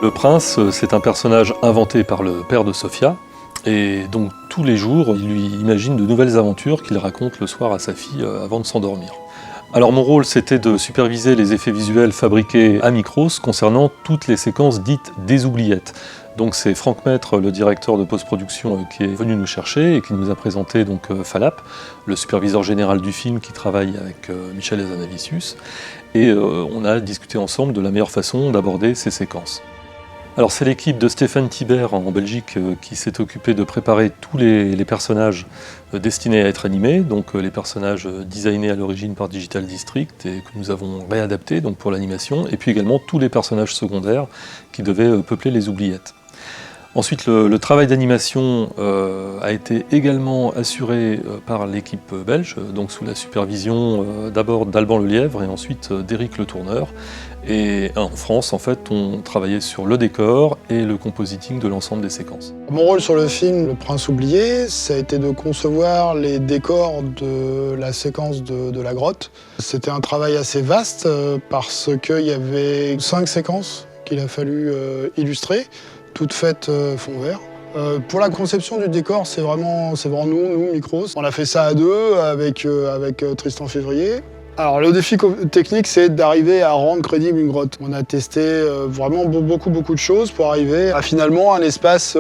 Le prince, c'est un personnage inventé par le père de Sophia, et donc tous les jours, il lui imagine de nouvelles aventures qu'il raconte le soir à sa fille avant de s'endormir. Alors mon rôle, c'était de superviser les effets visuels fabriqués à Micros concernant toutes les séquences dites des oubliettes. Donc c'est Franck Maître, le directeur de post-production, qui est venu nous chercher et qui nous a présenté donc Falap, le superviseur général du film qui travaille avec Michel Hazanavicius, et on a discuté ensemble de la meilleure façon d'aborder ces séquences. Alors c'est l'équipe de Stéphane Thibert en Belgique qui s'est occupée de préparer tous les personnages destinés à être animés, donc les personnages designés à l'origine par Digital District et que nous avons réadaptés donc pour l'animation, et puis également tous les personnages secondaires qui devaient peupler les oubliettes. Ensuite, le travail d'animation a été également assuré par l'équipe belge, donc sous la supervision d'abord d'Alban Lelièvre et ensuite d'Éric Le Tourneur. Et en France, en fait, on travaillait sur le décor et le compositing de l'ensemble des séquences. Mon rôle sur le film Le Prince oublié, ça a été de concevoir les décors de la séquence de la grotte. C'était un travail assez vaste parce qu'il y avait 5 séquences qu'il a fallu illustrer, toutes faites fond vert. Pour la conception du décor, c'est vraiment nous, Micros. On a fait ça à deux avec Tristan Février. Alors le défi technique, c'est d'arriver à rendre crédible une grotte. On a testé vraiment beaucoup de choses pour arriver à finalement un espace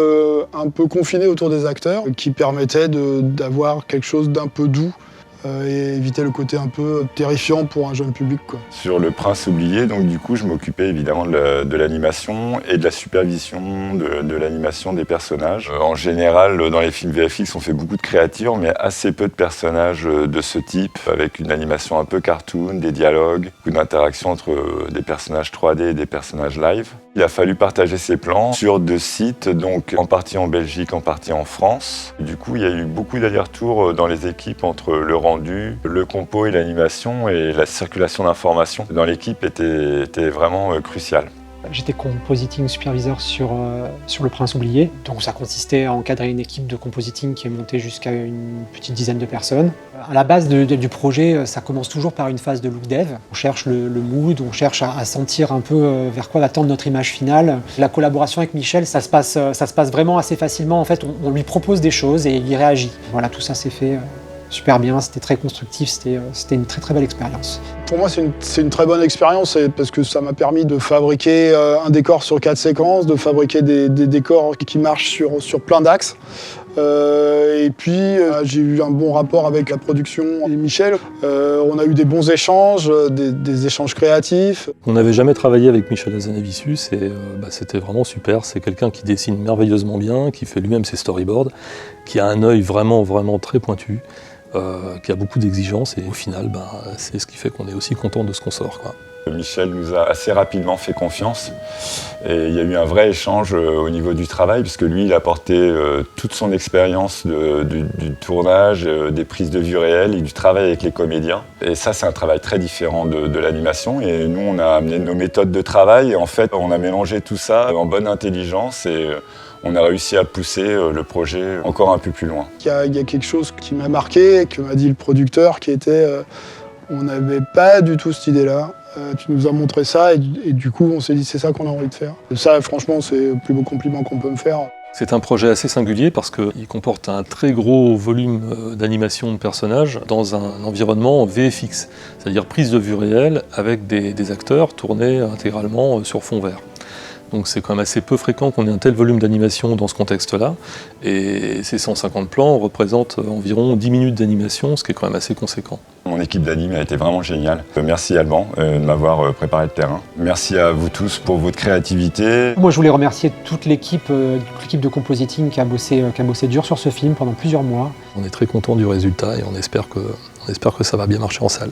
un peu confiné autour des acteurs qui permettait d'avoir quelque chose d'un peu doux et éviter le côté un peu terrifiant pour un jeune public, quoi. Sur Le Prince oublié, donc du coup, je m'occupais évidemment de l'animation et de la supervision de l'animation des personnages. En général, dans les films VFX, on fait beaucoup de créatures, mais assez peu de personnages de ce type, avec une animation un peu cartoon, des dialogues, beaucoup d'interactions entre des personnages 3D et des personnages live. Il a fallu partager ces plans sur 2 sites, donc en partie en Belgique, en partie en France. Du coup, il y a eu beaucoup d'allers-retours dans les équipes entre le rendu, le compo et l'animation, et la circulation d'informations dans l'équipe était vraiment cruciale. J'étais compositing superviseur sur Le Prince oublié. Donc ça consistait à encadrer une équipe de compositing qui est montée jusqu'à une petite dizaine de personnes. À la base du projet, ça commence toujours par une phase de look dev. On cherche le mood, on cherche à sentir un peu vers quoi va tendre notre image finale. La collaboration avec Michel, ça se passe vraiment assez facilement. En fait, on lui propose des choses et il y réagit. Voilà, tout ça s'est fait super bien, c'était très constructif, c'était une très belle expérience. Pour moi, c'est une très bonne expérience parce que ça m'a permis de fabriquer un décor sur 4 séquences, de fabriquer des décors qui marchent sur plein d'axes. Et puis, j'ai eu un bon rapport avec la production et Michel. On a eu des bons échanges, des échanges créatifs. On n'avait jamais travaillé avec Michel Hazanavicius et c'était vraiment super. C'est quelqu'un qui dessine merveilleusement bien, qui fait lui-même ses storyboards, qui a un œil vraiment très pointu. Qui a beaucoup d'exigences et au final, c'est ce qui fait qu'on est aussi content de ce qu'on sort, quoi. Michel nous a assez rapidement fait confiance et il y a eu un vrai échange au niveau du travail puisque lui, il a apporté toute son expérience du tournage, des prises de vue réelles et du travail avec les comédiens. Et ça, c'est un travail très différent de l'animation et nous, on a amené nos méthodes de travail et en fait, on a mélangé tout ça en bonne intelligence et on a réussi à pousser le projet encore un peu plus loin. Il y a quelque chose qui m'a marqué, que m'a dit le producteur, qui était on n'avait pas du tout cette idée-là. Tu nous as montré ça et du coup on s'est dit c'est ça qu'on a envie de faire. Ça franchement c'est le plus beau compliment qu'on peut me faire. C'est un projet assez singulier parce qu'il comporte un très gros volume d'animation de personnages dans un environnement VFX, c'est-à-dire prise de vue réelle avec des acteurs tournés intégralement sur fond vert. Donc c'est quand même assez peu fréquent qu'on ait un tel volume d'animation dans ce contexte-là. Et ces 150 plans représentent environ 10 minutes d'animation, ce qui est quand même assez conséquent. Mon équipe d'anime a été vraiment géniale. Merci Alban de m'avoir préparé le terrain. Merci à vous tous pour votre créativité. Moi je voulais remercier toute l'équipe de compositing qui a bossé dur sur ce film pendant plusieurs mois. On est très content du résultat et on espère que ça va bien marcher en salle.